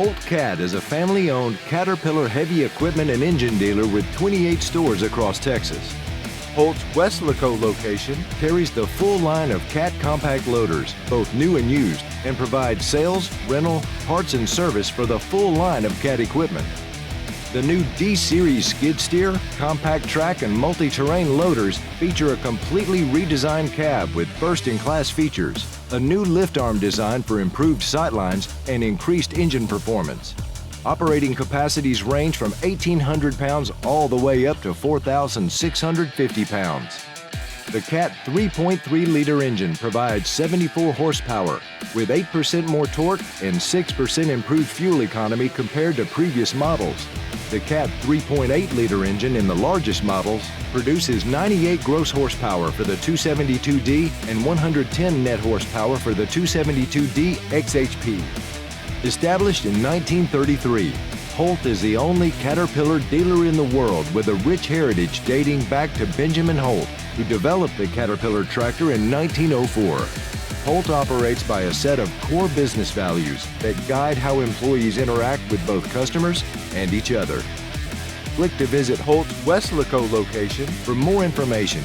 HOLT CAT is a family-owned Caterpillar heavy equipment and engine dealer with 28 stores across Texas. HOLT's Weslaco location carries the full line of CAT compact loaders, both new and used, and provides sales, rental, parts, and service for the full line of CAT equipment. The new D-Series skid steer, compact track, and multi-terrain loaders feature a completely redesigned cab with first-in-class features, a new lift arm design for improved sightlines and increased engine performance. Operating capacities range from 1,800 pounds all the way up to 4,650 pounds. The CAT 3.3-liter engine provides 74 horsepower with 8% more torque and 6% improved fuel economy compared to previous models. The CAT 3.8-liter engine in the largest models produces 98 gross horsepower for the 272D and 110 net horsepower for the 272D XHP. Established in 1933, HOLT is the only Caterpillar dealer in the world with a rich heritage dating back to Benjamin Holt, who developed the Caterpillar tractor in 1904. HOLT operates by a set of core business values that guide how employees interact with both customers and each other. Click to visit HOLT's Weslaco location for more information